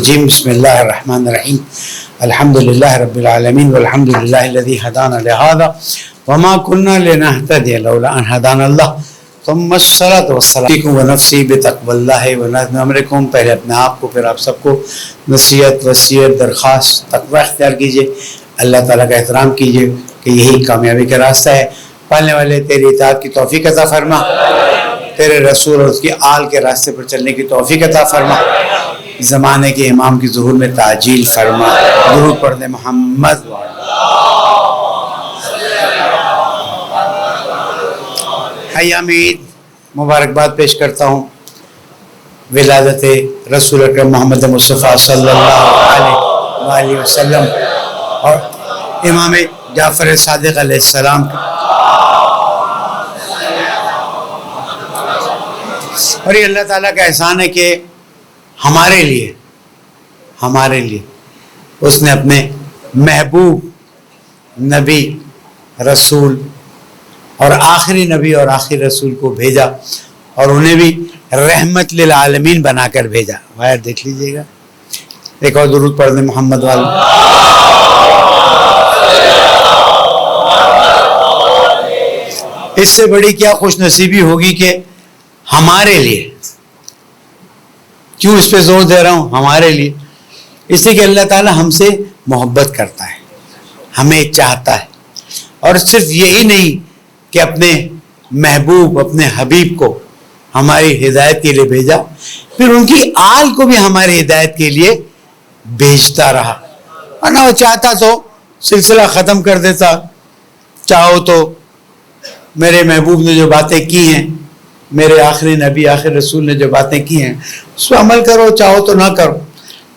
الرجیم بسم اللہ الرحمن الرحیم الحمد للہ رب العالمین والحمد للہ الذی ہدانا لہذا وما كنا لنهتدی لولا ان ہدانا اللہ ثم الصلاۃ والسلام ونفسی بتقوی اللہ ونظم امرکم. پہلے اپنے آپ کو پھر آپ سب کو نصیحت وصیت درخواست تقوی اختیار کیجیے, اللہ تعالیٰ کا احترام کیجیے کہ یہی کامیابی کا راستہ ہے. پالنے والے تیری اطاعت کی توفیق عطا فرما, تیرے رسول اور اس کی آل کے راستے پر چلنے کی توفیق عطا فرما, زمانے کے امام کی ظہور میں تعجیل فرما. درود پڑھ دے محمد. ایام عید مبارکباد پیش کرتا ہوں ولادت رسول اکرم محمد مصطفیٰ صلی اللہ علیہ وآلہ وسلم اور امام جعفر صادق علیہ السلام کی. اور یہ اللہ تعالیٰ کا احسان ہے کہ ہمارے لیے اس نے اپنے محبوب نبی رسول اور آخری نبی اور آخری رسول کو بھیجا, اور انہیں بھی رحمت للعالمین بنا کر بھیجا. باہر دیکھ لیجئے گا, ایک اور درود پڑھ دیں محمد والا. اس سے بڑی کیا خوش نصیبی ہوگی کہ ہمارے لیے, کیوں اس پہ زور دے رہا ہوں, ہمارے لیے, اس لیے کہ اللہ تعالیٰ ہم سے محبت کرتا ہے, ہمیں چاہتا ہے, اور صرف یہی نہیں کہ اپنے محبوب اپنے حبیب کو ہماری ہدایت کے لیے بھیجا, پھر ان کی آل کو بھی ہماری ہدایت کے لیے بھیجتا رہا. ورنہ وہ چاہتا تو سلسلہ ختم کر دیتا. چاہو تو میرے محبوب نے جو باتیں کی ہیں, میرے آخری نبی آخری رسول نے جو باتیں کی ہیں اس پہ عمل کرو, چاہو تو نہ کرو.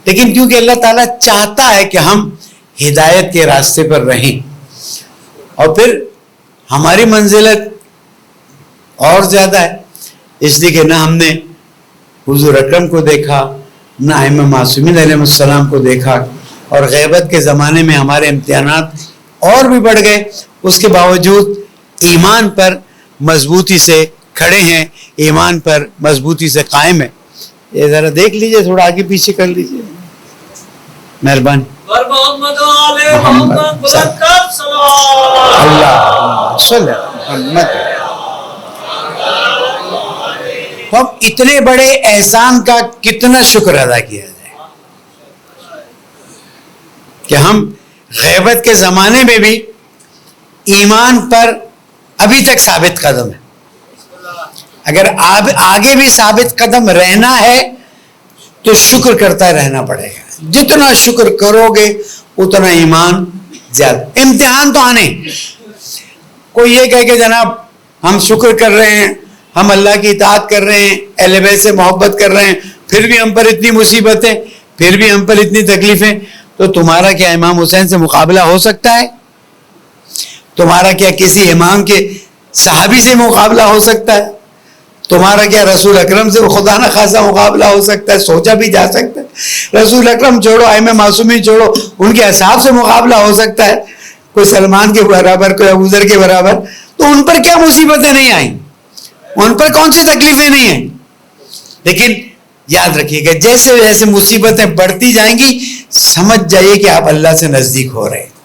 لیکن کیونکہ اللہ تعالیٰ چاہتا ہے کہ ہم ہدایت کے راستے پر رہیں, اور پھر ہماری منزلت اور زیادہ ہے, اس لیے کہ نہ ہم نے حضور اکرم کو دیکھا, نہ ائمہ معصومین علیہ السلام کو دیکھا, اور غیبت کے زمانے میں ہمارے امتحانات اور بھی بڑھ گئے. اس کے باوجود ایمان پر مضبوطی سے کھڑے ہیں, ایمان پر مضبوطی سے قائم ہے. یہ ذرا دیکھ لیجئے, تھوڑا آگے پیچھے کر لیجئے, مہربانی. اب اتنے بڑے احسان کا کتنا شکر ادا کیا جائے کہ ہم غیبت کے زمانے میں بھی ایمان پر ابھی تک ثابت قدم ہے. اگر آگے بھی ثابت قدم رہنا ہے تو شکر کرتا رہنا پڑے گا. جتنا شکر کرو گے اتنا ایمان زیادہ. امتحان تو آنے, کوئی یہ کہے کہ جناب ہم شکر کر رہے ہیں, ہم اللہ کی اطاعت کر رہے ہیں, اہل بیت سے محبت کر رہے ہیں, پھر بھی ہم پر اتنی مصیبتیں, پھر بھی ہم پر اتنی تکلیفیں, تو تمہارا کیا امام حسین سے مقابلہ ہو سکتا ہے؟ تمہارا کیا کسی امام کے صحابی سے مقابلہ ہو سکتا ہے؟ تمہارا کیا رسول اکرم سے خدا نہ خاصا مقابلہ ہو سکتا ہے؟ سوچا بھی جا سکتا ہے. رسول اکرم چھوڑو, ائمہ معصومین چھوڑو, ان کے اصحاب سے مقابلہ ہو سکتا ہے؟ کوئی سلمان کے برابر, کوئی ابو ذر کے برابر. تو ان پر کیا مصیبتیں نہیں آئیں, ان پر کون سی تکلیفیں نہیں ہیں. لیکن یاد رکھیے گا, جیسے جیسے مصیبتیں بڑھتی جائیں گی سمجھ جائیے کہ آپ اللہ سے نزدیک ہو رہے ہیں.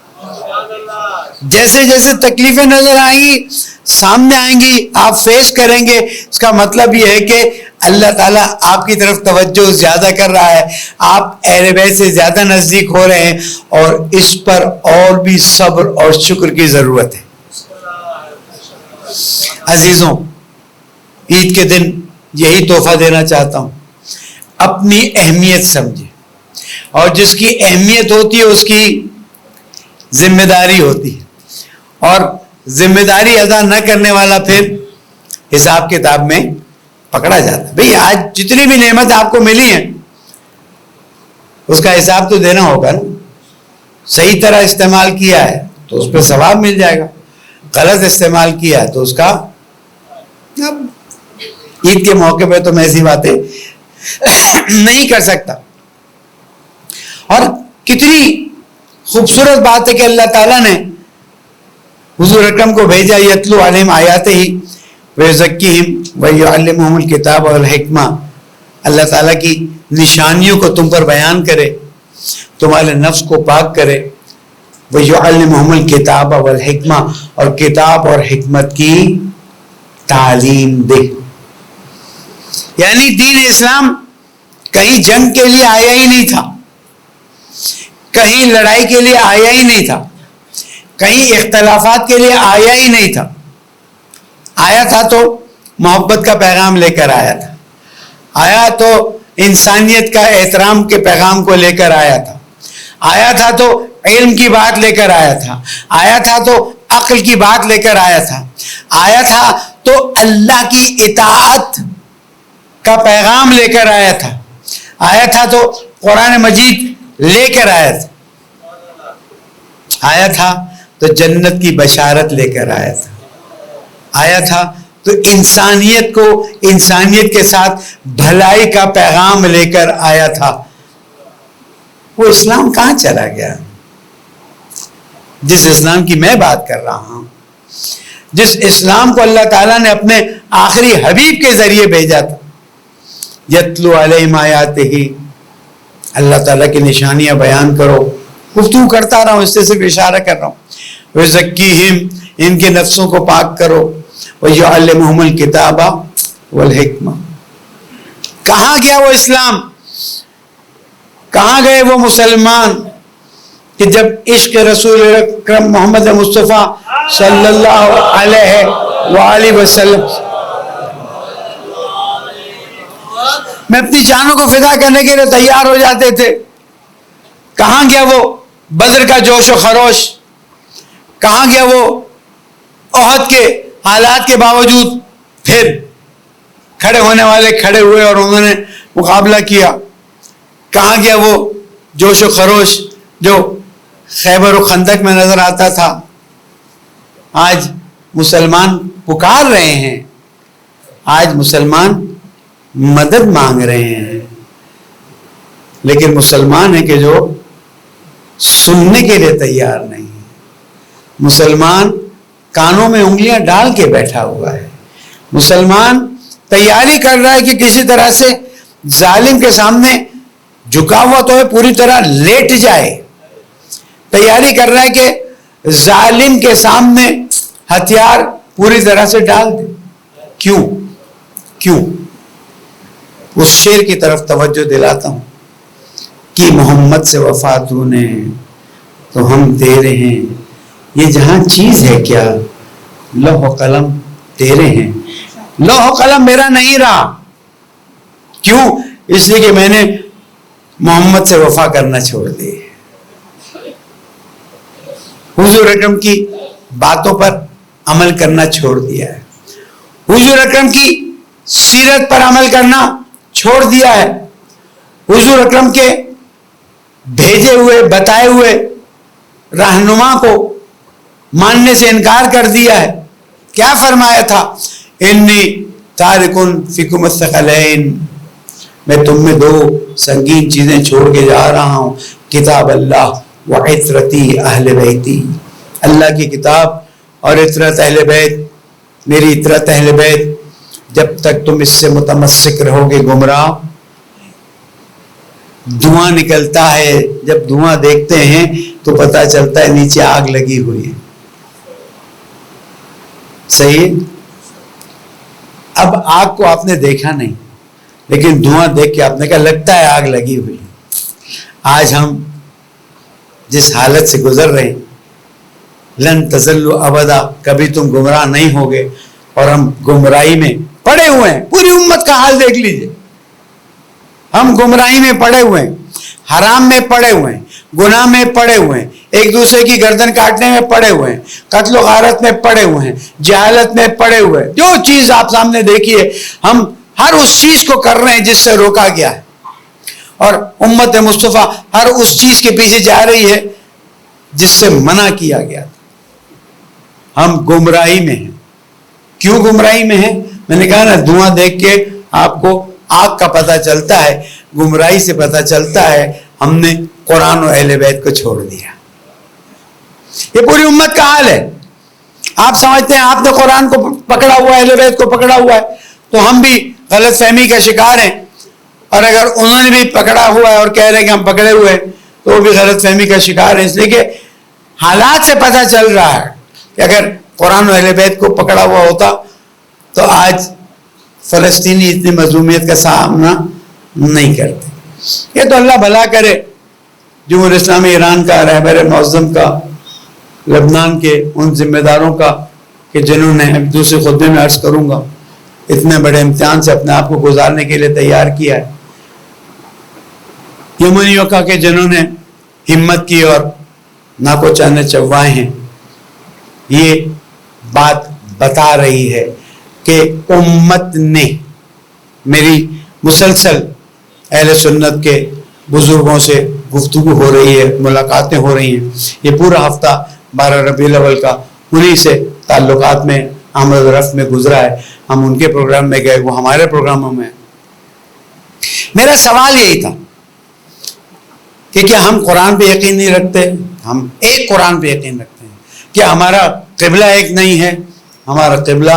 جیسے جیسے تکلیفیں نظر آئیں گی, سامنے آئیں گی, آپ فیس کریں گے, اس کا مطلب یہ ہے کہ اللہ تعالیٰ آپ کی طرف توجہ زیادہ کر رہا ہے, آپ اہل بیت سے زیادہ نزدیک ہو رہے ہیں, اور اس پر اور بھی صبر اور شکر کی ضرورت ہے. عزیزوں, عید کے دن یہی تحفہ دینا چاہتا ہوں, اپنی اہمیت سمجھیں, اور جس کی اہمیت ہوتی ہے اس کی ذمہ داری ہوتی ہے, اور ذمہ داری ادا نہ کرنے والا پھر حساب کتاب میں پکڑا جاتا ہے. بھئی آج جتنی بھی نعمت آپ کو ملی ہیں اس کا حساب تو دینا ہوگا نا. صحیح طرح استعمال کیا ہے تو اس پہ ثواب مل جائے گا, غلط استعمال کیا ہے تو اس کا. اب عید کے موقع پہ تو میں ایسی باتیں نہیں کر سکتا. اور کتنی خوبصورت بات ہے کہ اللہ تعالیٰ نے حضور اکرم کو بھیجا, یتلو علیہم آیاتہ ویزکیہم ویعلمہم الکتاب والحکمہ. اللہ تعالیٰ کی نشانیوں کو تم پر بیان کرے، تمہارے نفس کو پاک کرے، وَيُعَلِّمُهُمُ الْكِتَابَ وَالْحِکْمَةَ، اور کتاب اور حکمت کی تعلیم دے۔ یعنی دین اسلام کہیں جنگ کے لیے آیا ہی نہیں تھا، کہیں لڑائی کے لیے آیا ہی نہیں تھا، کہیں اختلافات کے لیے آیا ہی نہیں تھا۔ آیا تھا تو محبت کا پیغام لے کر آیا تھا، آیا تو انسانیت کا احترام کے پیغام کو لے کر آیا تھا، آیا تھا تو علم کی بات لے کر آیا تھا، آیا تھا تو عقل کی بات لے کر آیا تھا، آیا تھا تو اللہ کی اطاعت کا پیغام لے کر آیا تھا، آیا تھا تو قرآن مجید لے کر آیا تھا، آیا تھا تو جنت کی بشارت لے کر آیا تھا، آیا تھا تو انسانیت کو انسانیت کے ساتھ بھلائی کا پیغام لے کر آیا تھا۔ وہ اسلام کہاں چلا گیا؟ جس اسلام کی میں بات کر رہا ہوں، جس اسلام کو اللہ تعالیٰ نے اپنے آخری حبیب کے ذریعے بھیجا تھا، یتلو علیہم آیاتہ، اللہ تعالیٰ کی نشانیاں بیان کرو، گفتگو کرتا رہا ہوں، اس سے صرف اشارہ کر رہا ہوں، وزکیہم، ان کے نفسوں کو پاک کرو، وَيُعَلِّمُهُمُ الْكِتَابَ وَالْحِکْمَةَ۔ کہاں گیا وہ اسلام؟ کہاں گئے وہ مسلمان کہ جب عشق رسول اکرم محمد مصطفیٰ صلی اللہ علیہ وآلہ وسلم میں اپنی جانوں کو فدا کرنے کے لیے تیار ہو جاتے تھے؟ کہاں گیا وہ بدر کا جوش و خروش؟ کہاں گیا وہ احد کے حالات کے باوجود پھر کھڑے ہونے والے کھڑے ہوئے اور انہوں نے مقابلہ کیا؟ کہاں گیا وہ جوش و خروش جو خیبر و خندق میں نظر آتا تھا؟ آج مسلمان پکار رہے ہیں، آج مسلمان مدد مانگ رہے ہیں، لیکن مسلمان ہے کہ جو سننے کے لیے تیار نہیں، مسلمان کانوں میں انگلیاں ڈال کے بیٹھا ہوا ہے، مسلمان تیاری کر رہا ہے کہ کسی طرح سے ظالم کے سامنے جھکا ہوا تو ہے، پوری طرح لیٹ جائے، تیاری کر رہا ہے کہ ظالم کے سامنے ہتھیار پوری طرح سے ڈال دے۔ کیوں؟ اس شعر کی طرف توجہ دلاتا ہوں کہ محمد سے وفا تو نے تو ہم تیرے ہیں، یہ جہاں چیز ہے کیا، لوح و قلم تیرے ہیں، لوح و قلم میرا نہیں رہا۔ کیوں؟ اس لیے کہ میں نے محمد سے وفا کرنا چھوڑ دی، حضور اکرم کی باتوں پر عمل کرنا چھوڑ دیا ہے، حضور اکرم کی سیرت پر عمل کرنا چھوڑ دیا ہے، حضور اکرم کے بھیجے ہوئے بتائے ہوئے رہنما کو ماننے سے انکار کر دیا ہے۔ کیا فرمایا تھا؟ انی تارکن فیکم الثقلین، میں تم میں دو سنگین چیزیں چھوڑ کے جا رہا ہوں، کتاب اللہ وعطرتی اہل بیتی، اللہ کی کتاب اور عطرت اہل بیت، میری عطرت اہل بیت۔ جب تک تم اس سے متمسک رہو گے گمراہ۔ دھواں نکلتا ہے، جب دھواں دیکھتے ہیں تو پتہ چلتا ہے نیچے آگ لگی ہوئی ہے، صحیح؟ اب آگ کو آپ نے دیکھا نہیں، لیکن دھواں دیکھ کے آپ نے کہا لگتا ہے آگ لگی ہوئی۔ آج ہم جس حالت سے گزر رہے ہیں، لن تزلوا ابدا، کبھی تم گمراہ نہیں ہوگے، اور ہم گمراہی میں پڑے ہوئے ہیں۔ پوری امت کا حال دیکھ لیجئے، ہم گمراہی میں پڑے ہوئے ہیں، حرام میں پڑے ہوئے ہیں، گناہ میں پڑے ہوئے ہیں، ایک دوسرے کی گردن کاٹنے میں پڑے ہوئے ہیں، قتل و غارت میں پڑے ہوئے ہیں، جہالت میں پڑے ہوئے ہیں۔ جو چیز آپ سامنے دیکھیے، ہم ہر اس چیز کو کر رہے ہیں جس سے روکا گیا ہے، اور امت مصطفیٰ ہر اس چیز کے پیچھے جا رہی ہے جس سے منع کیا گیا تھا۔ ہم گمراہی میں ہیں۔ کیوں گمراہی میں ہیں؟ میں نے کہا نا، دھواں دیکھ کے آپ کو آگ کا پتہ چلتا ہے، گمراہی سے پتہ چلتا ہے ہم نے قرآن و اہل بیت کو چھوڑ دیا۔ یہ پوری امت کا حال ہے۔ آپ سمجھتے ہیں آپ نے قرآن کو پکڑا ہوا ہے، اہل بیت کو پکڑا ہوا ہے، تو ہم بھی غلط فہمی کا شکار ہیں، اور اگر انہوں نے بھی پکڑا ہوا ہے اور کہہ رہے ہیں کہ ہم پکڑے ہوئے ہیں تو وہ بھی غلط فہمی کا شکار ہے، اس لیے کہ حالات سے پتہ چل رہا ہے کہ اگر قرآن و اہل بیت کو پکڑا ہوا ہوتا تو آج فلسطینی اتنی مظلومیت کا سامنا نہیں کرتے. یہ تو اللہ بھلا کرے جمہور اسلامی ایران کا، رہبر معظم کا، لبنان کے ان ذمہ داروں کا کہ جنہوں نے دوسرے خطبے میں عرض کروں گا اتنے بڑے امتحان سے اپنے آپ کو گزارنے کے لیے تیار کیا ہے. یمنیوں کا کہ جنہوں نے ہمت کی اور ناکو چانے چوائے ہیں. یہ بات بتا رہی ہے کہ امت نے، میری مسلسل اہل سنت کے بزرگوں سے گفتگو ہو رہی ہے، ملاقاتیں ہو رہی ہیں. یہ پورا ہفتہ 12 ربیع الاول کا انہی سے تعلقات میں آمد و رفت میں گزرا ہے. ہم ان کے پروگرام میں گئے، وہ ہمارے پروگراموں میں. میرا سوال یہی تھا کہ کیا ہم قرآن پہ یقین نہیں رکھتے؟ ہم ایک قرآن پہ یقین رکھتے ہیں. کیا ہمارا قبلہ ایک نہیں ہے؟ ہمارا قبلہ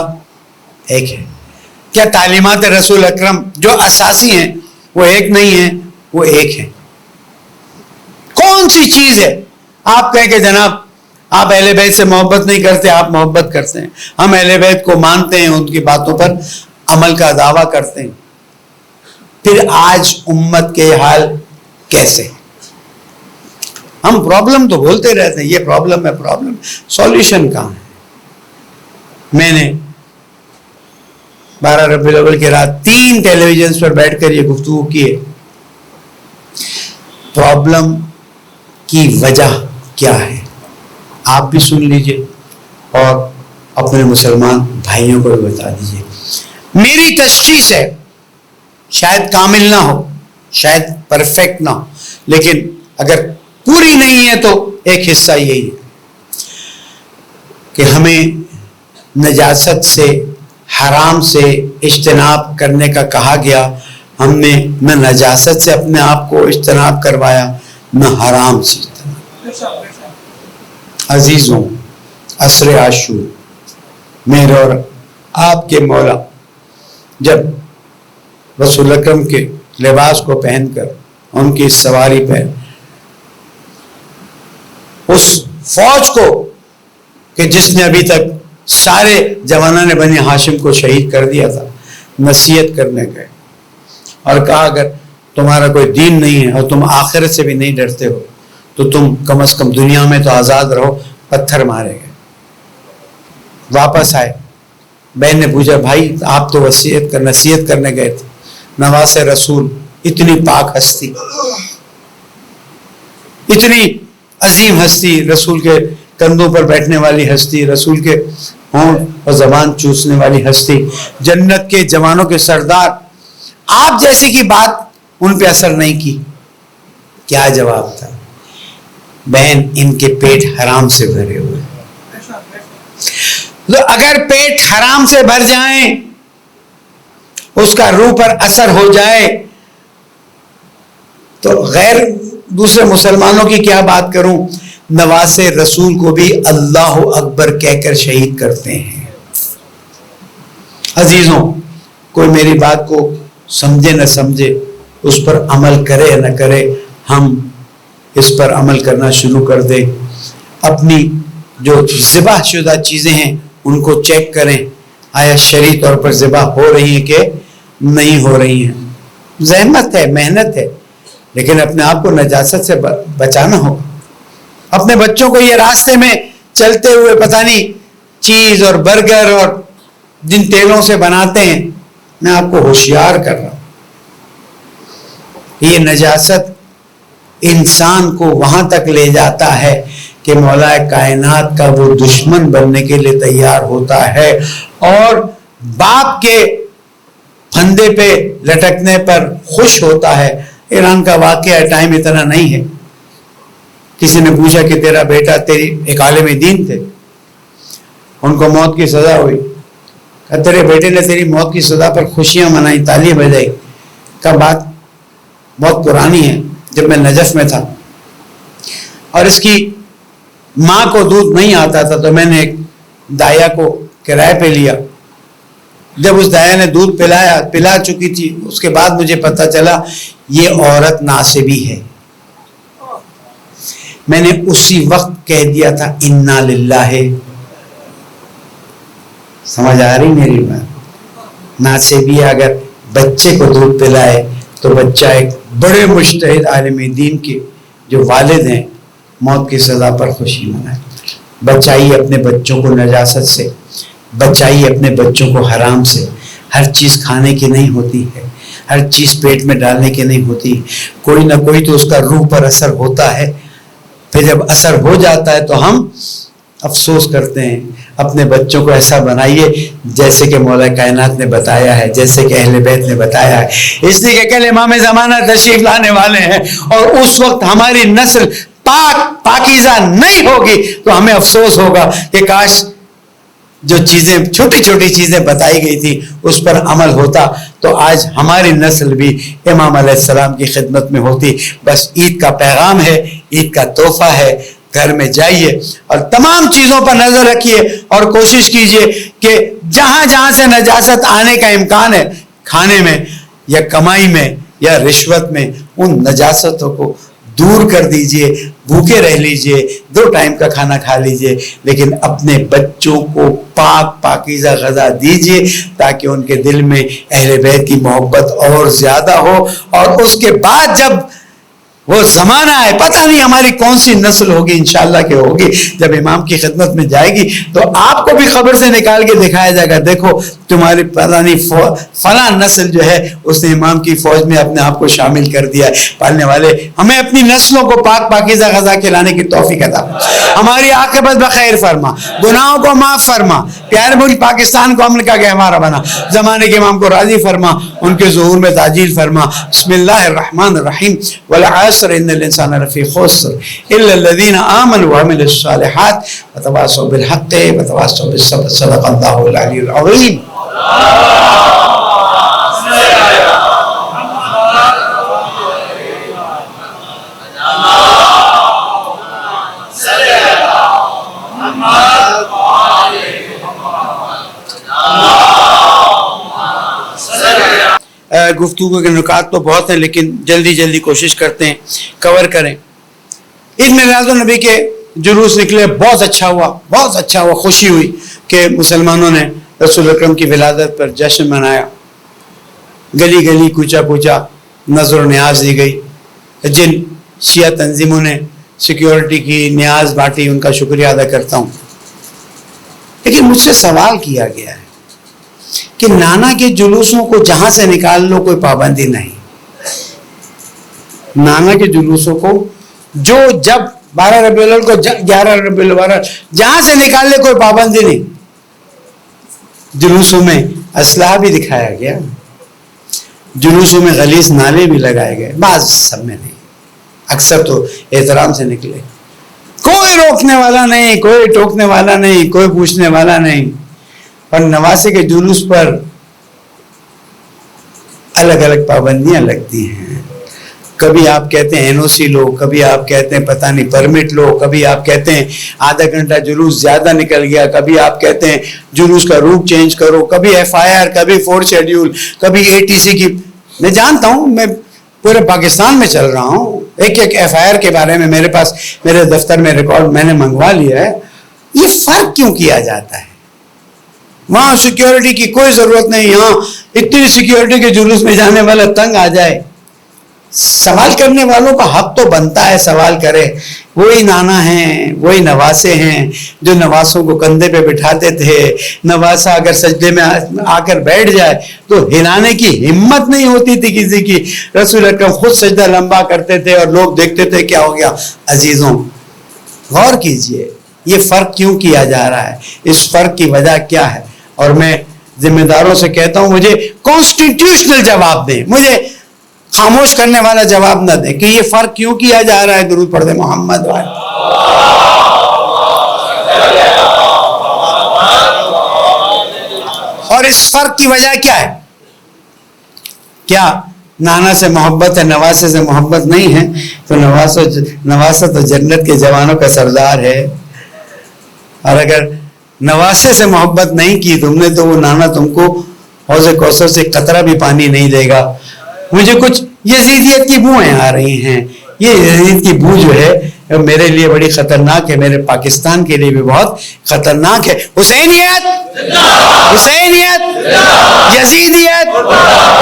ایک ہے. کیا تعلیمات رسول اکرم جو اساسی ہیں وہ ایک نہیں ہیں؟ وہ ایک ہیں. کون سی چیز ہے آپ کہیں کہ جناب آپ اہل بیت سے محبت نہیں کرتے؟ آپ محبت کرتے ہیں. ہم اہل بیت کو مانتے ہیں، ان کی باتوں پر عمل کا دعویٰ کرتے ہیں. پھر آج امت کے حال کیسے؟ ہم پرابلم تو بولتے رہتے ہیں، یہ پرابلم ہے، پرابلم، سولوشن کہاں ہے؟ میں نے 12 ربیع الاول کی رات 3 ٹیلی ویژنز پر بیٹھ کر یہ گفتگو کی ہے. پرابلم کی وجہ کیا ہے آپ بھی سن لیجئے اور اپنے مسلمان بھائیوں کو بھی بتا دیجئے. میری تشخیص ہے، شاید کامل نہ ہو، شاید پرفیکٹ نہ ہو، لیکن اگر پوری نہیں ہے تو ایک حصہ یہی ہے کہ ہمیں نجاست سے، حرام سے اجتناب کرنے کا کہا گیا. ہم نے نہ نجاست سے اپنے آپ کو اجتناب کروایا نہ حرام سے اجتناب. عزیزوں، عصر عاشور میرے اور آپ کے مولا جب رسول اکرم کے لباس کو پہن کر ان کی سواری پہ اس فوج کو کہ جس نے ابھی تک سارے جوانان بنی ہاشم کو شہید کر دیا تھا نصیحت کرنے گئے اور کہا اگر تمہارا کوئی دین نہیں ہے اور تم آخرت سے بھی نہیں ڈرتے ہو تو تم کم از کم دنیا میں تو آزاد رہو. پتھر مارے گئے. واپس آئے. بہن نے پوچھا بھائی آپ تو نصیحت کرنے گئے تھے. نواز رسول، اتنی پاک ہستی، اتنی عظیم ہستی، رسول کے کندھوں پر بیٹھنے والی ہستی، رسول کے ہونٹ اور زبان چوسنے والی ہستی، جنت کے جوانوں کے سردار، آپ جیسے کی بات ان پہ اثر نہیں کی. کیا جواب تھا؟ بہن ان کے پیٹ حرام سے بھرے ہوئے. تو اگر پیٹ حرام سے بھر جائیں، اس کا روح پر اثر ہو جائے تو غیر دوسرے مسلمانوں کی کیا بات کروں. نواز رسول کو بھی اللہ اکبر کہہ کر شہید کرتے ہیں. عزیزوں، کوئی میری بات کو سمجھے نہ سمجھے، اس پر عمل کرے نہ کرے، ہم اس پر عمل کرنا شروع کر دیں. اپنی جو ذبح شدہ چیزیں ہیں ان کو چیک کریں، آیا شرعی طور پر ذبح ہو رہی ہیں کہ نہیں ہو رہی ہیں. زحمت ہے، محنت ہے، لیکن اپنے آپ کو نجاست سے بچانا ہوگا. اپنے بچوں کو یہ راستے میں چلتے ہوئے پتہ نہیں چیز اور برگر اور جن تیلوں سے بناتے ہیں، میں آپ کو ہوشیار کر رہا ہوں. یہ نجاست انسان کو وہاں تک لے جاتا ہے کہ مولا کائنات کا وہ دشمن بننے کے لیے تیار ہوتا ہے اور باپ کے پھندے پہ لٹکنے پر خوش ہوتا ہے. ایران کا واقعہ ٹائم اتنا نہیں ہے. کسی نے پوچھا کہ تیرا بیٹا، تیری ایک عالم دین تھے، ان کو موت کی سزا ہوئی، کہ تیرے بیٹے نے تیری موت کی سزا پر خوشیاں منائی، تالیاں بجائی. کا بات بہت پرانی ہے. جب میں نجف میں تھا اور اس کی ماں کو دودھ نہیں آتا تھا تو میں نے ایک دایا کو کرائے پہ لیا جب اس دایا نے دودھ پلا چکی تھی، اس کے بعد مجھے پتا چلا یہ عورت ناسبی ہے، میں نے اسی وقت کہہ دیا تھا انا للہ. سمجھ آ رہی میری بات؟ ناسبی اگر بچے کو دودھ پلائے تو بچہ ایک بڑے مجتہد عالم دین کے جو والد ہیں موت کی سزا پر خوشی منائے. بچائیے اپنے بچوں کو نجاست سے، بچائیے اپنے بچوں کو حرام سے. ہر چیز کھانے کی نہیں ہوتی ہے، ہر چیز پیٹ میں ڈالنے کی نہیں ہوتی. کوئی نہ کوئی تو اس کا روح پر اثر ہوتا ہے. پھر جب اثر ہو جاتا ہے تو ہم افسوس کرتے ہیں. اپنے بچوں کو ایسا بنائیے جیسے کہ مولا کائنات نے بتایا ہے، جیسے کہ اہل بیت نے بتایا ہے. اس لیے کہ کل امام زمانہ تشریف لانے والے ہیں اور اس وقت ہماری نسل پاکیزہ نہیں ہوگی تو ہمیں افسوس ہوگا کہ کاش جو چیزیں چھوٹی چھوٹی چیزیں بتائی گئی تھی اس پر عمل ہوتا تو آج ہماری نسل بھی امام علیہ السلام کی خدمت میں ہوتی. بس عید کا پیغام ہے، عید کا تحفہ ہے. گھر میں جائیے اور تمام چیزوں پر نظر رکھیے اور کوشش کیجئے کہ جہاں جہاں سے نجاست آنے کا امکان ہے، کھانے میں یا کمائی میں یا رشوت میں، ان نجاستوں کو دور کر دیجئے. بھوکے رہ لیجئے، 2 ٹائم کا کھانا کھا لیجئے، لیکن اپنے بچوں کو پاکیزہ غذا دیجئے تاکہ ان کے دل میں اہل بیت کی محبت اور زیادہ ہو. اور اس کے بعد جب وہ زمانہ ہے، پتہ نہیں ہماری کون سی نسل ہوگی، انشاءاللہ کہ ہوگی، جب امام کی خدمت میں جائے گی تو آپ کو بھی خبر سے نکال کے دکھایا جائے گا، دیکھو تمہاری پتہ نہیں فلاں نسل جو ہے اس نے امام کی فوج میں اپنے آپ کو شامل کر دیا ہے. پالنے والے ہمیں اپنی نسلوں کو پاکیزہ غذا کھلانے کی توفیق عطا، ہماری عاقبت بخیر فرما، گناہوں کو معاف فرما، پیارے ملک پاکستان کو امن کا گہوارہ بنا، زمانے کے امام کو راضی فرما، ان کے ظہور میں تعجیل فرما. بسم اللہ الرحمن الرحیم. والعصر ان الانسان لفی خسر الا الذین آمنوا وعملوا الصالحات وتواصوا بالحق وتواصوا بالصبر. صدق اللہ العلی العظیم. گفتگو کے نکات تو بہت ہیں لیکن جلدی کوشش کرتے ہیں کور کریں. عید میلاد النبی کے جلوس نکلے، بہت اچھا ہوا، خوشی ہوئی کہ مسلمانوں نے رسول اکرم کی ولادت پر جشن منایا. گلی کوچا نظر و نیاز دی گئی. جن شیعہ تنظیموں نے سیکیورٹی کی نیاز بانٹی ان کا شکریہ ادا کرتا ہوں. لیکن مجھ سے سوال کیا گیا ہے کہ نانا کے جلوسوں کو جہاں سے نکال لو کوئی پابندی نہیں. نانا کے جلوسوں کو جو جب 12 ربیع الاول کو 11 ربیع الاول جہاں سے نکال لے کوئی پابندی نہیں. جلوسوں میں اسلحہ بھی دکھایا گیا، جلوسوں میں غلیظ نعرے بھی لگائے گئے، بعض سب میں نہیں، اکثر تو احترام سے نکلے. کوئی روکنے والا نہیں، کوئی ٹوکنے والا نہیں، کوئی پوچھنے والا نہیں. اور نواسے کے جلوس پر الگ پابندیاں لگتی ہیں. کبھی آپ کہتے ہیں NOC لو، کبھی آپ کہتے ہیں پتہ نہیں پرمٹ لو، کبھی آپ کہتے ہیں آدھا گھنٹہ جلوس زیادہ نکل گیا، کبھی آپ کہتے ہیں جلوس کا روٹ چینج کرو، کبھی FIR، کبھی 4 شیڈیول، کبھی ATC کی. میں جانتا ہوں، میں پورے پاکستان میں چل رہا ہوں، ایک FIR کے بارے میں میرے پاس میرے دفتر میں ریکارڈ میں نے منگوا لیا ہے. یہ فرق کیوں کیا جاتا ہے؟ وہاں سیکیورٹی کی کوئی ضرورت نہیں، یہاں اتنی سیکیورٹی کے جلوس میں جانے والا تنگ آ جائے. سوال کرنے والوں کا حق تو بنتا ہے سوال کرے. وہی نانا ہیں، وہی نواسے ہیں جو نواسوں کو کندھے پہ بٹھاتے تھے. نواسا اگر سجدے میں آ کر بیٹھ جائے تو ہلانے کی ہمت نہیں ہوتی تھی کسی کی. رسول اکرم خود سجدہ لمبا کرتے تھے اور لوگ دیکھتے تھے. کیا ہو گیا عزیزوں؟ غور کیجئے یہ فرق کیوں کیا جا رہا ہے، اس فرق کی وجہ کیا ہے. اور میں ذمہ داروں سے کہتا ہوں مجھے کانسٹیٹیوشنل جواب دیں، مجھے خاموش کرنے والا جواب نہ دیں کہ یہ فرق کیوں کیا جا رہا ہے. درود پڑھ دیں محمد والے. اور اس فرق کی وجہ کیا ہے؟ کیا نانا سے محبت ہے، نواسے سے محبت نہیں ہے؟ تو نواسا تو جنت کے جوانوں کا سردار ہے. اور اگر نواسے سے محبت نہیں کی تم نے تو وہ نانا تم کو حوض کوثر سے قطرہ بھی پانی نہیں دے گا. مجھے کچھ یزیدیت کی بوئیں آ رہی ہیں. یہ یزید کی بو جو ہے میرے لیے بڑی خطرناک ہے, میرے پاکستان کے لیے بھی بہت خطرناک ہے. حسینیت, حسینیت, یزیدیت,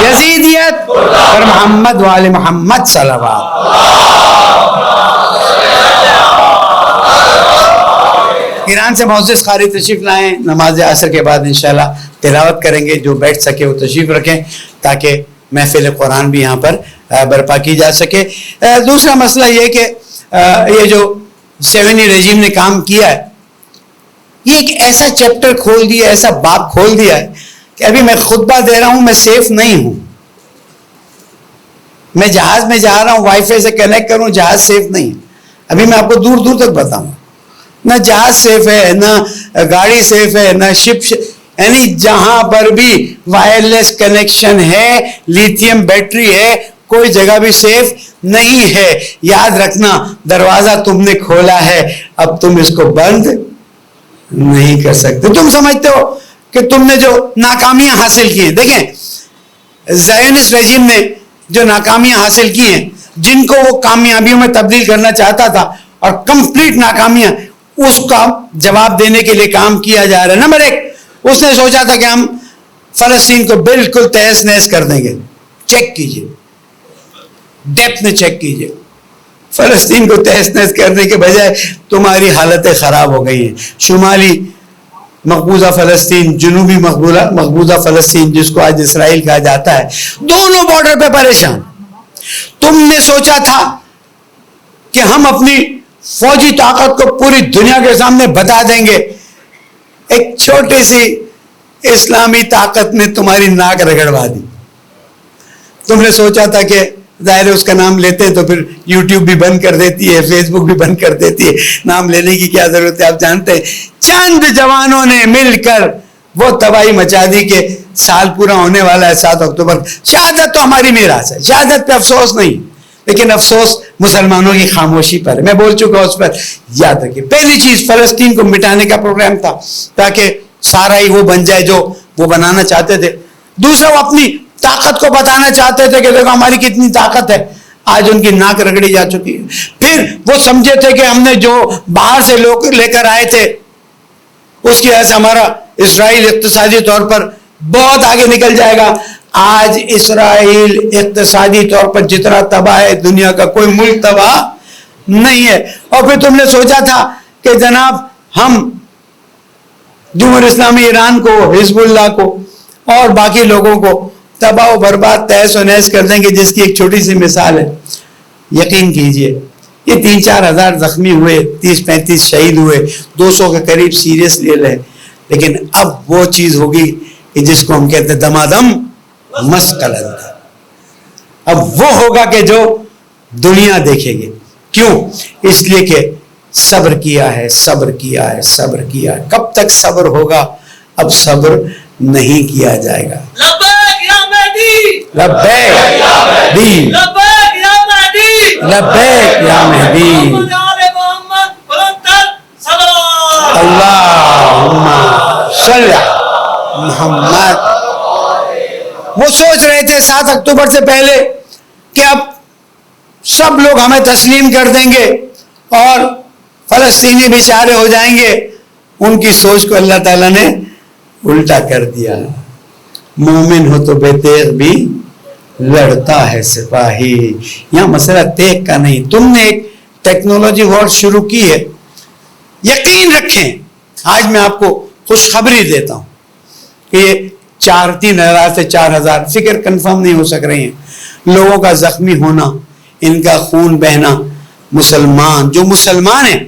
یزیدیت اور محمد وآل محمد صلوات. ایران سے معزز قاری تشریف لائیں, نماز عصر کے بعد انشاءاللہ تلاوت کریں گے. جو بیٹھ سکے وہ تشریف رکھیں تاکہ محفل قرآن بھی یہاں پر برپا کی جا سکے. دوسرا مسئلہ یہ کہ یہ جو سیونی رجیم نے کام کیا ہے, یہ ایک ایسا چیپٹر کھول دیا, ایسا باب کھول دیا ہے کہ ابھی میں خطبہ دے رہا ہوں, میں سیف نہیں ہوں. میں جہاز میں جا رہا ہوں, وائی فائی سے کنیکٹ کروں, جہاز سیف نہیں. ابھی میں آپ کو دور دور تک بتاؤں, نہ جہاز سیف ہے, نہ گاڑی سیف ہے, نہ شپ, یعنی جہاں پر بھی وائرلیس کنیکشن ہے, لیتھیم بیٹری ہے, کوئی جگہ بھی سیف نہیں ہے. یاد رکھنا, دروازہ تم نے کھولا ہے, اب تم اس کو بند نہیں کر سکتے. تم سمجھتے ہو کہ تم نے جو ناکامیاں حاصل کی ہیں, دیکھیں زائونسٹ رجیم نے جو ناکامیاں حاصل کی ہیں, جن کو وہ کامیابیوں میں تبدیل کرنا چاہتا تھا, اور کمپلیٹ ناکامیاں, اس کا جواب دینے کے لیے کام کیا جا رہا ہے. نمبر 1, اس نے سوچا تھا کہ ہم فلسطین کو بالکل تہس نہس کر دیں گے. چیک کیجئے, ڈیپتھ میں چیک کیجئے, فلسطین کو تہس نہس کرنے کے بجائے تمہاری حالتیں خراب ہو گئی ہیں. شمالی مقبوضہ فلسطین, جنوبی مقبوضہ فلسطین جس کو آج اسرائیل کہا جاتا ہے, دونوں بارڈر پہ پریشان. تم نے سوچا تھا کہ ہم اپنی فوجی طاقت کو پوری دنیا کے سامنے بتا دیں گے. ایک چھوٹی سی اسلامی طاقت نے تمہاری ناک رگڑوا دی. تم نے سوچا تھا کہ ظاہر اس کا نام لیتے ہیں تو پھر یوٹیوب بھی بند کر دیتی ہے, فیس بک بھی بند کر دیتی ہے, نام لینے کی کیا ضرورت ہے. آپ جانتے ہیں چند جوانوں نے مل کر وہ تباہی مچا دی کہ سال پورا ہونے والا ہے 7 اکتوبر. شہادت تو ہماری میراث ہے, شہادت پہ افسوس نہیں, لیکن افسوس مسلمانوں کی خاموشی پر. میں بول چکا اس پر. یاد رکھیے, پہلی چیز فلسطین کو مٹانے کا پروگرام تھا تاکہ سارا ہی وہ بن جائے جو وہ بنانا چاہتے تھے. دوسرا, وہ اپنی طاقت کو بتانا چاہتے تھے کہ دیکھو ہماری کتنی طاقت ہے. آج ان کی ناک رگڑی جا چکی ہے. پھر وہ سمجھے تھے کہ ہم نے جو باہر سے لوگ لے کر آئے تھے اس کی وجہ سے ہمارا اسرائیل اقتصادی طور پر بہت آگے نکل جائے گا. آج اسرائیل اقتصادی طور پر جتنا تباہ ہے, دنیا کا کوئی ملک تباہ نہیں ہے. اور پھر تم نے سوچا تھا کہ جناب ہم جمہوریت اسلامی ایران کو, حزب اللہ کو اور باقی لوگوں کو تباہ و برباد, تہس و نہس کر دیں گے, جس کی ایک چھوٹی سی مثال ہے. یقین کیجئے یہ 3-4 ہزار زخمی ہوئے, 30-35 شہید ہوئے, 200 کے قریب سیریسلی رہے, لیکن اب وہ چیز ہوگی کہ جس کو ہم کہتے ہیں دمادم مسقلند. اب وہ ہوگا کہ جو دنیا دیکھے گی. کیوں؟ اس لیے کہ صبر کیا ہے, صبر کیا ہے, صبر کیا ہے. کب تک صبر ہوگا؟ اب صبر نہیں کیا جائے گا. لبیک یا مہدی, لبیک یا مہدی, لبیک یا مہدی, لبیک یا مہدی. اللہم صلی محمد. وہ سوچ رہے تھے 7 اکتوبر سے پہلے کہ اب سب لوگ ہمیں تسلیم کر دیں گے اور فلسطینی بیچارے ہو جائیں گے. ان کی سوچ کو اللہ تعالیٰ نے الٹا کر دیا. مومن ہو تو بے تیغ بھی لڑتا ہے سپاہی. یہاں مسئلہ تیغ کا نہیں. تم نے ایک ٹیکنالوجی وار شروع کی ہے. یقین رکھیں, آج میں آپ کو خوشخبری دیتا ہوں کہ یہ 3,000 سے 4,000 فگر کنفرم نہیں ہو سک رہی ہیں لوگوں کا زخمی ہونا, ان کا خون بہنا. مسلمان جو مسلمان ہیں,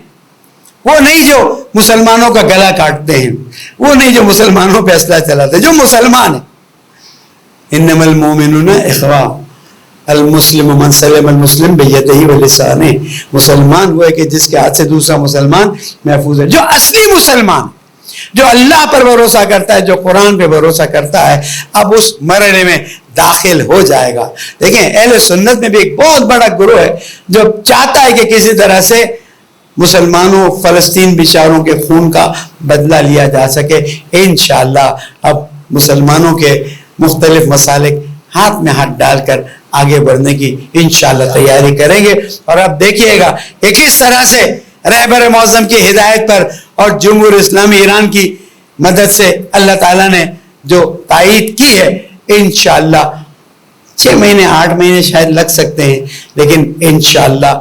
وہ نہیں جو مسلمانوں کا گلا کاٹتے ہیں, وہ نہیں جو مسلمانوں پہ اسلحہ چلاتے ہیں, جو مسلمان ہیں. انما المؤمنون اخوہ, المسلم من سلم المسلم بیدہ ولسانہ. مسلمان وہ ہے کہ جس کے ہاتھ سے دوسرا مسلمان محفوظ ہے. جو اصلی مسلمان, جو اللہ پر بھروسہ کرتا ہے, جو قرآن پہ بھروسہ کرتا ہے, اب اس مرحلے میں داخل ہو جائے گا. دیکھیں اہل سنت میں بھی ایک بہت بڑا گروہ ہے جو چاہتا ہے کہ کسی طرح سے مسلمانوں, فلسطین بیچاروں کے خون کا بدلہ لیا جا سکے. انشاءاللہ اب مسلمانوں کے مختلف مسالک ہاتھ میں ہاتھ ڈال کر آگے بڑھنے کی انشاءاللہ تیاری کریں گے. اور اب دیکھیے گا کہ کس طرح سے رہبر معظم کی ہدایت پر اور جمہور اسلامی ایران کی مدد سے اللہ تعالیٰ نے جو تائید کی ہے، انشاءاللہ 6 مہینے 8 مہینے شاید لگ سکتے ہیں، لیکن انشاءاللہ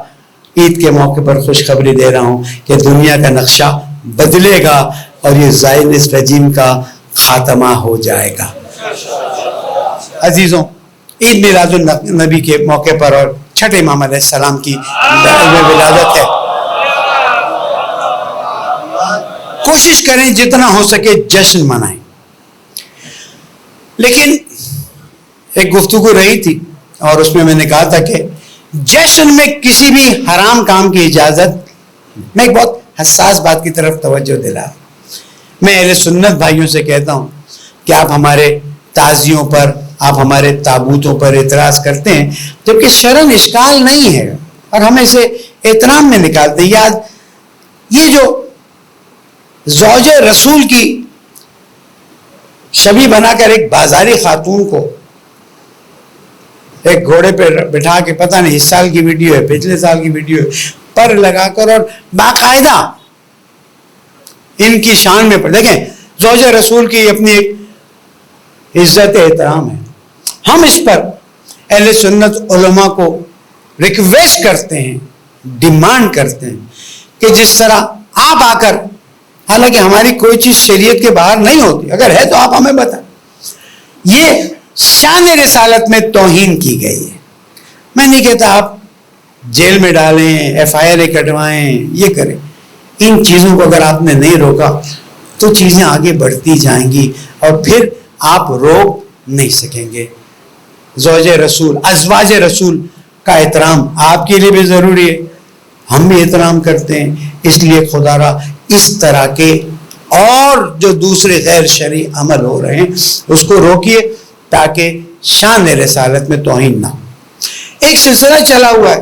عید کے موقع پر خوشخبری دے رہا ہوں کہ دنیا کا نقشہ بدلے گا اور یہ زائنسٹ رجیم کا خاتمہ ہو جائے گا. عزیزوں، عید میلاد النبی کے موقع پر اور چھٹے امام علیہ السلام کی ولادت ہے، کوشش کریں جتنا ہو سکے جشن منائیں. لیکن ایک گفتگو رہی تھی اور اس میں میں نے کہا تھا کہ جشن میں کسی بھی حرام کام کی اجازت، میں ایک بہت حساس بات کی طرف توجہ دلا. میں اہل سنت بھائیوں سے کہتا ہوں کہ آپ ہمارے تعزیوں پر، آپ ہمارے تابوتوں پر اعتراض کرتے ہیں جبکہ شرعاً اشکال نہیں ہے اور ہم اسے احترام میں نکالتے ہیں. یاد یہ جو زوج رسول کی شبیہ بنا کر ایک بازاری خاتون کو ایک گھوڑے پہ بٹھا کے، پتہ نہیں اس سال کی ویڈیو ہے پچھلے سال کی ویڈیو ہے، پر لگا کر اور باقاعدہ ان کی شان میں دیکھیں زوج رسول کی اپنی ایک عزت احترام ہے. ہم اس پر اہل سنت علماء کو ریکویسٹ کرتے ہیں، ڈیمانڈ کرتے ہیں کہ جس طرح آپ آ کر، حالانکہ ہماری کوئی چیز شریعت کے باہر نہیں ہوتی، اگر ہے تو آپ ہمیں بتائیں، یہ شان رسالت میں توہین کی گئی ہے. میں نہیں کہتا آپ جیل میں ڈالیں، FIR کٹوائیں، یہ کریں. ان چیزوں کو اگر آپ نے نہیں روکا تو چیزیں آگے بڑھتی جائیں گی اور پھر آپ روک نہیں سکیں گے. زوج رسول، ازواج رسول کا احترام آپ کے لیے بھی ضروری ہے، ہم بھی احترام کرتے ہیں. اس لیے خدا را اس طرح کے اور جو دوسرے غیر شرعی عمل ہو رہے ہیں اس کو روکیے تاکہ شان رسالت میں توہین نہ ہو. ایک سلسلہ چلا ہوا ہے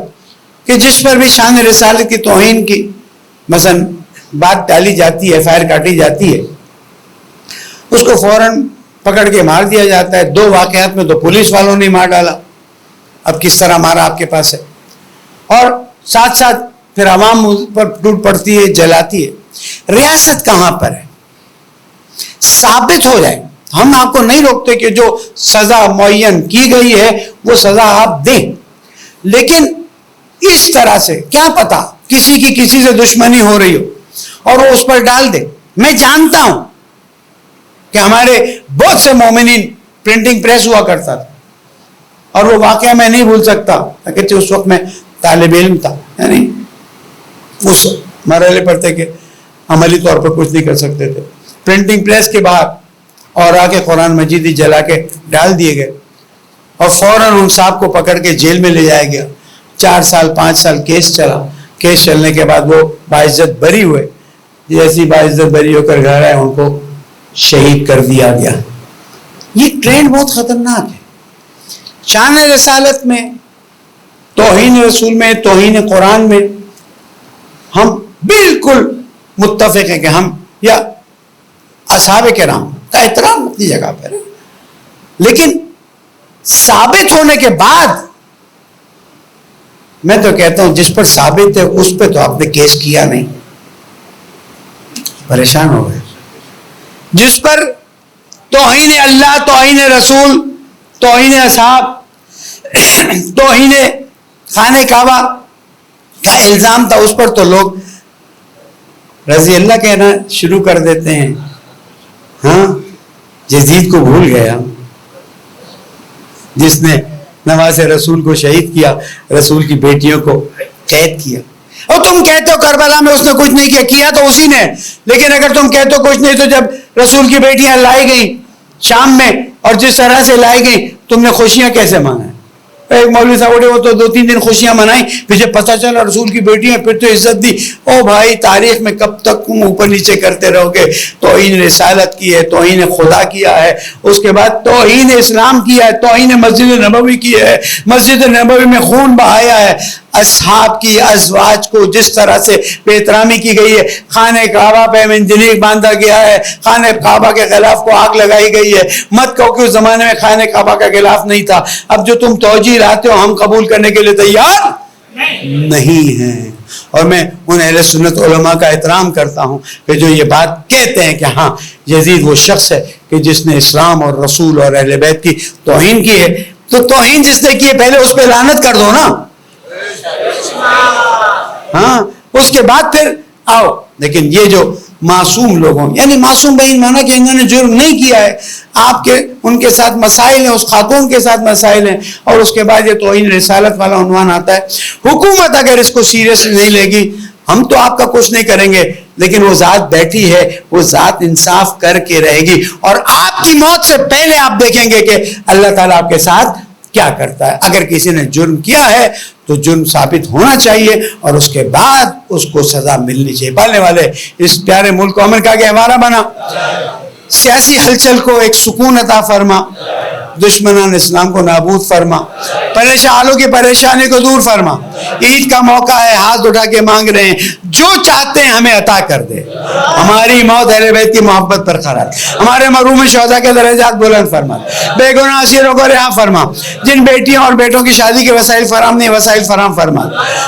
کہ جس پر بھی شان رسالت کی توہین کی مثلا بات ڈالی جاتی ہے، FIR کاٹی جاتی ہے، اس کو فوراً پکڑ کے مار دیا جاتا ہے. 2 واقعات میں تو پولیس والوں نے مار ڈالا، اب کس طرح مارا آپ کے پاس ہے. اور ساتھ ساتھ پھر عوام پر ٹوٹ پڑتی ہے، جلاتی ہے. ریاست کہاں پر ہے؟ ثابت ہو جائے. ہم آپ کو نہیں روکتے کہ جو سزا معین کی گئی ہے وہ سزا آپ دیں، لیکن اس طرح سے کیا پتا کسی کی کسی سے دشمنی ہو رہی ہو اور وہ اس پر ڈال دے. میں جانتا ہوں کہ ہمارے بہت سے مومنین پرنٹنگ پریس ہوا کرتا تھا اور وہ واقعہ میں نہیں بھول سکتا کہ اس وقت میں طالب علم تھا، یعنی اس مرحلے پر تھے کہ عملی طور پر کچھ نہیں کر سکتے تھے. پرنٹنگ پریس کے باہر اور آ کے قرآن مجید جلا کے ڈال دیے گئے اور فوراً ان صاحب کو پکڑ کے جیل میں لے جایا گیا. 4 سال 5 سال کیس چلا. کیس چلنے کے بعد وہ باعزت بری ہوئے. جیسی باعزت بری ہو کر گھر آئے ان کو شہید کر دیا گیا. یہ ٹرینڈ بہت خطرناک ہے. شان رسالت میں، توہین رسول میں، توہین قرآن میں ہم بالکل متفق ہیں کہ ہم یا اصحاب کرام کا احترام اپنی جگہ پر ہے، لیکن ثابت ہونے کے بعد میں تو کہتا ہوں جس پر ثابت ہے اس پہ تو آپ نے کیس کیا نہیں، پریشان ہو گئے. جس پر توہین اللہ، توہین رسول، توہین اصحاب، توہین خانہ کعبہ کا الزام تھا، اس پر تو لوگ رضی اللہ کہنا شروع کر دیتے ہیں. ہاں، یزید کو بھول گیا جس نے نواز رسول کو شہید کیا، رسول کی بیٹیوں کو قید کیا. اور تم کہتے ہو کربلا میں اس نے کچھ نہیں کیا تو اسی نے، لیکن اگر تم کہتے ہو کچھ نہیں تو جب رسول کی بیٹیاں لائی گئیں شام میں اور جس طرح سے لائی گئیں تم نے خوشیاں کیسے منائیں؟ ایک مولوی صاحب اٹھے وہ تو 2-3 دن خوشیاں منائیں، پھر جب پتہ چلا رسول کی بیٹیاں پھر تو عزت دی. او بھائی، تاریخ میں کب تک تم اوپر نیچے کرتے رہو گے؟ توہین رسالت کی ہے، توہین خدا کیا ہے، اس کے بعد توہین اسلام کیا ہے، توہین مسجد نبوی کی ہے، مسجد نبوی میں خون بہایا ہے. اصحاب کی ازواج کو جس طرح سے بے احترامی کی گئی ہے، خانہ کعبہ پہ منجنیق باندھا گیا ہے، خانہ کعبہ کے غلاف کو آگ لگائی گئی ہے. مت کہو کہ اس زمانے میں خانہ کعبہ کا غلاف نہیں تھا. اب جو تم توجیہ لاتے ہو ہم قبول کرنے کے لیے تیار نہیں ہیں. اور میں ان اہل سنت علماء کا احترام کرتا ہوں کہ جو یہ بات کہتے ہیں کہ ہاں یزید وہ شخص ہے کہ جس نے اسلام اور رسول اور اہل بیت کی توہین کی ہے. تو توہین جس نے کی ہے پہلے اس پہ لعنت کر دو نا، ہاں اس کے بعد پھر آؤ. لیکن یہ جو معصوم لوگوں، یعنی معصوم بہن مانا کہ انہوں نے جرم نہیں کیا ہے، آپ کے ان کے ساتھ مسائل ہیں، اس خاتون کے ساتھ مسائل ہیں، اور اس کے بعد یہ توہین رسالت والا عنوان آتا ہے. حکومت اگر اس کو سیریس نہیں لے گی ہم تو آپ کا کچھ نہیں کریں گے، لیکن وہ ذات بیٹھی ہے، وہ ذات انصاف کر کے رہے گی. اور آپ کی موت سے پہلے آپ دیکھیں گے کہ اللہ تعالیٰ آپ کے ساتھ کیا کرتا ہے. اگر کسی نے جرم کیا ہے تو جرم ثابت ہونا چاہیے اور اس کے بعد اس کو سزا ملنی چاہیے. پالنے والے اس پیارے ملک کو امریکہ کے ہمارا بنا، سیاسی ہلچل کو ایک سکون عطا فرما، دشمنان اسلام کو نابود فرما، پریشانوں کی پریشانی کو دور فرما. عید کا موقع ہے، ہاتھ اٹھا کے مانگ رہے ہیں، جو چاہتے ہیں ہمیں عطا کر دے. ہماری موت اہل بیت کی محبت پر قرار، ہمارے محروم شہداء کے درجات بلند فرما، بے گناہ اسیروں کو رہا فرما، جن بیٹیوں اور بیٹوں کی شادی کے وسائل فراہم نہیں وسائل فراہم فرما،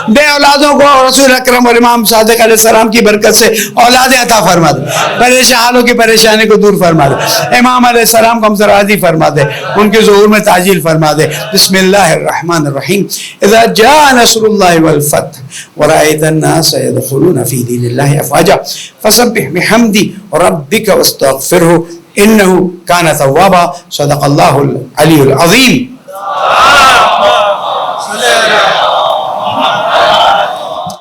بے اولادوں کو رسول اکرم اور امام صادق علیہ السلام کی برکت سے اولادیں عطا فرما دے، پریشانوں کی پریشانی کو دور فرما دے، امام علیہ السلام کو ہم سے راضی فرما دے، ان کے ظہور میں تعجیل فرما دے. بسم اللہ الرحمن الرحیم. اذا جاء نصر اللہ والفتح ورأيت الناس يدخلون في دين الله افواجا فسبح بحمد ربك واستغفره انه كان توابا. صدق اللہ العلی العظیم.